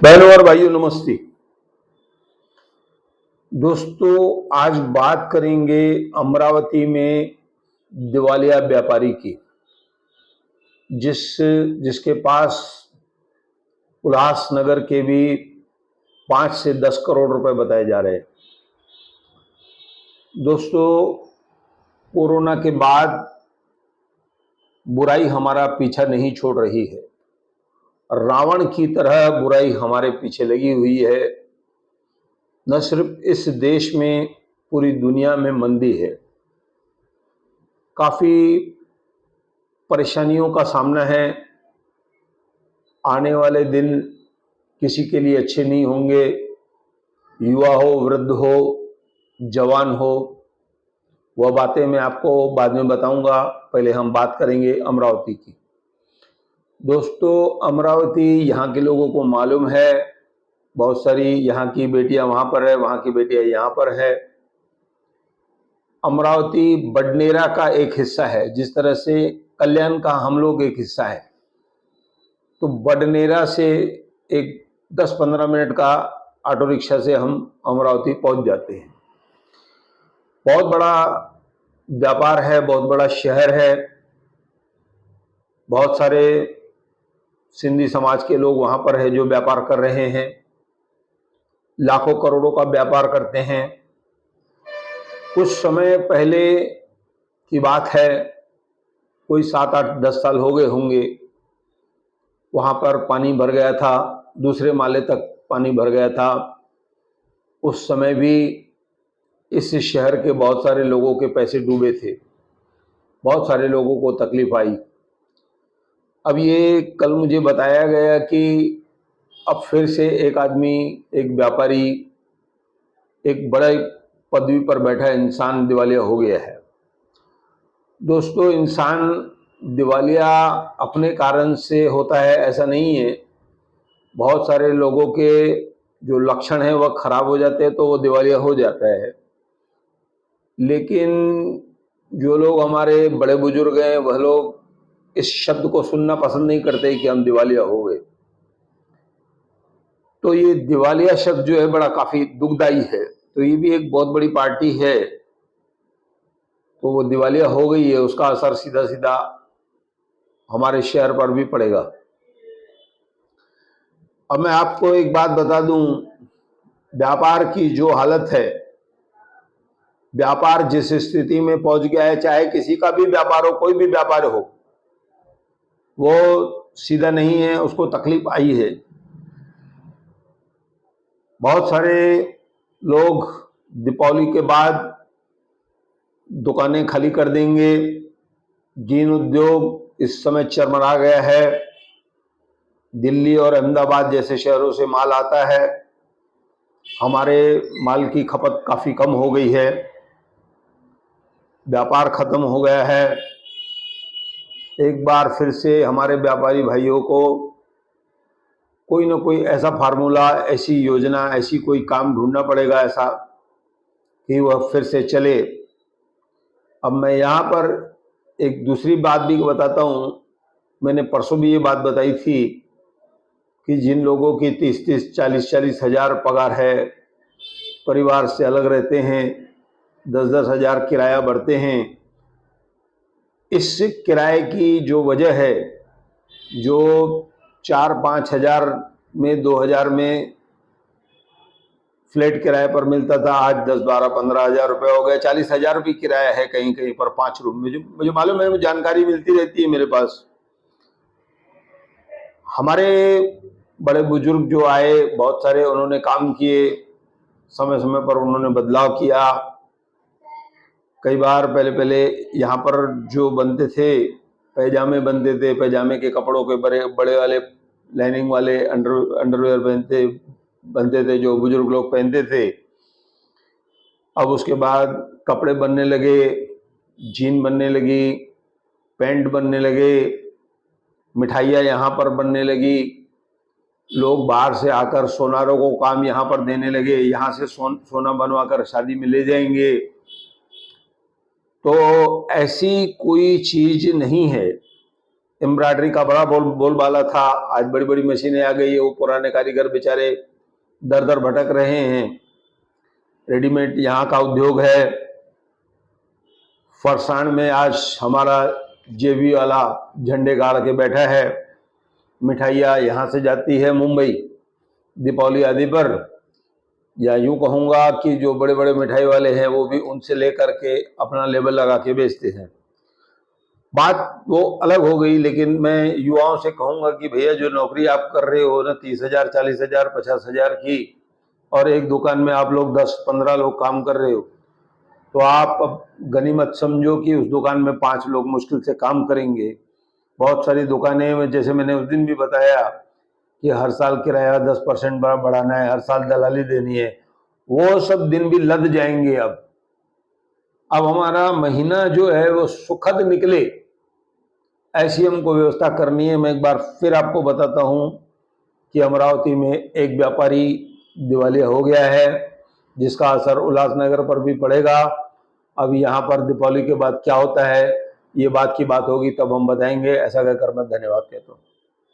बहनों और भाइयों नमस्ते। दोस्तों, आज बात करेंगे अमरावती में दिवालिया व्यापारी की, जिसके पास उल्लासनगर के भी 5 से 10 करोड़ रुपए बताए जा रहे हैं। दोस्तों, कोरोना के बाद बुराई हमारा पीछा नहीं छोड़ रही है। रावण की तरह बुराई हमारे पीछे लगी हुई है। न सिर्फ इस देश में, पूरी दुनिया में मंदी है। काफी परेशानियों का सामना है। आने वाले दिन किसी के लिए अच्छे नहीं होंगे। युवा हो, वृद्ध हो, जवान हो, वह बातें मैं आपको बाद में बताऊंगा। पहले हम बात करेंगे अमरावती की। दोस्तों, अमरावती यहाँ के लोगों को मालूम है। बहुत सारी यहाँ की बेटियां वहां पर है, वहां की बेटियां यहाँ पर है। अमरावती बडनेरा का एक हिस्सा है, जिस तरह से कल्याण का हम लोग एक हिस्सा है। तो बडनेरा से एक 10-15 मिनट का ऑटो रिक्शा से हम अमरावती पहुंच जाते हैं। बहुत बड़ा व्यापार है, बहुत बड़ा शहर है। बहुत सारे सिंधी समाज के लोग वहां पर है जो व्यापार कर रहे हैं। लाखों करोड़ों का व्यापार करते हैं। कुछ समय पहले की बात है, कोई 7-8-10 साल हो गए होंगे, वहां पर पानी भर गया था, दूसरे माले तक पानी भर गया था। उस समय भी इस शहर के बहुत सारे लोगों के पैसे डूबे थे। बहुत सारे लोगों को तकलीफ आई। अब ये कल मुझे बताया गया कि अब फिर से एक आदमी, एक व्यापारी, एक बड़े पदवी पर बैठा इंसान दिवालिया हो गया है। दोस्तों, इंसान दिवालिया अपने कारण से होता है ऐसा नहीं है। बहुत सारे लोगों के जो लक्षण है वह खराब हो जाते हैं तो वो दिवालिया हो जाता है। लेकिन जो लोग हमारे बड़े बुजुर्ग हैं वह लोग इस शब्द को सुनना पसंद नहीं करते कि हम दिवालिया हो गए। तो ये दिवालिया शब्द जो है बड़ा काफी दुखदाई है। तो ये भी एक बहुत बड़ी पार्टी है, तो वो दिवालिया हो गई है, उसका असर सीधा सीधा हमारे शहर पर भी पड़ेगा। अब मैं आपको एक बात बता दूं, व्यापार की जो हालत है, व्यापार जिस स्थिति में पहुंच गया है, चाहे किसी का भी व्यापार हो, कोई भी व्यापार हो, वो सीधा नहीं है, उसको तकलीफ आई है। बहुत सारे लोग दीपावली के बाद दुकानें खाली कर देंगे। जिन उद्योग इस समय चरमरा गया है, दिल्ली और अहमदाबाद जैसे शहरों से माल आता है, हमारे माल की खपत काफी कम हो गई है, व्यापार खत्म हो गया है। एक बार फिर से हमारे व्यापारी भाइयों को कोई ना कोई ऐसा फार्मूला, ऐसी योजना, ऐसी कोई काम ढूंढना पड़ेगा ऐसा कि वह फिर से चले। अब मैं यहाँ पर एक दूसरी बात भी बताता हूँ। मैंने परसों भी ये बात बताई थी कि जिन लोगों की 30-30, 40-40 हजार पगार है, परिवार से अलग रहते हैं, 10-10 हजार किराया भरते हैं, इस किराए की जो वजह है, जो 4-5 हजार में, 2 हजार में फ्लैट किराए पर मिलता था, आज 10-12-15 हजार रुपये हो गए। 40 हजार भी किराया है कहीं कहीं पर 5 रूम। मुझे मालूम है, मुझे जानकारी मिलती रहती है मेरे पास। हमारे बड़े बुजुर्ग जो आए, बहुत सारे उन्होंने काम किए, समय समय पर उन्होंने बदलाव किया। कई बार पहले यहाँ पर जो बनते थे, पैजामे बनते थे, पैजामे के कपड़ों के बड़े बड़े वाले लाइनिंग वाले अंडरवेयर बनते थे जो बुजुर्ग लोग पहनते थे। अब उसके बाद कपड़े बनने लगे, जीन बनने लगी, पैंट बनने लगे, मिठाइयाँ यहाँ पर बनने लगी। लोग बाहर से आकर सोनारों को काम यहाँ पर देने लगे, यहाँ से सोना बनवाकर शादी में ले जाएंगे। तो ऐसी कोई चीज नहीं है एम्ब्रॉयडरी का बड़ा बोलबाला था, आज बड़ी बड़ी मशीनें आ गई है, वो पुराने कारीगर बेचारे दर दर भटक रहे हैं। रेडीमेड यहाँ का उद्योग है। फरसाण में आज हमारा जेबी वाला झंडे गाड़ के बैठा है। मिठाइयाँ यहाँ से जाती है मुंबई दीपावली आदि पर, या यूं कहूँगा कि जो बड़े बड़े मिठाई वाले हैं वो भी उनसे लेकर के अपना लेबल लगा के बेचते हैं। बात वो अलग हो गई, लेकिन मैं युवाओं से कहूँगा कि भैया जो नौकरी आप कर रहे हो ना 30,000, 40,000, 50,000 की, और एक दुकान में आप लोग 10-15 लोग काम कर रहे हो, तो आप अब गनीमत समझो कि उस दुकान में 5 लोग मुश्किल से काम करेंगे। बहुत सारी दुकानें में, जैसे मैंने उस दिन भी बताया कि हर साल किराया 10% बढ़ाना है, हर साल दलाली देनी है, वो सब दिन भी लद जाएंगे। अब हमारा महीना जो है वो सुखद निकले, ऐसी हमको व्यवस्था करनी है। मैं एक बार फिर आपको बताता हूँ कि अमरावती में एक व्यापारी दिवालिया हो गया है, जिसका असर उल्लासनगर पर भी पड़ेगा। अब यहाँ पर दीपावली के बाद क्या होता है, ये बात की बात होगी तब हम बताएंगे। ऐसा कहकर मैं धन्यवाद कहता हूँ।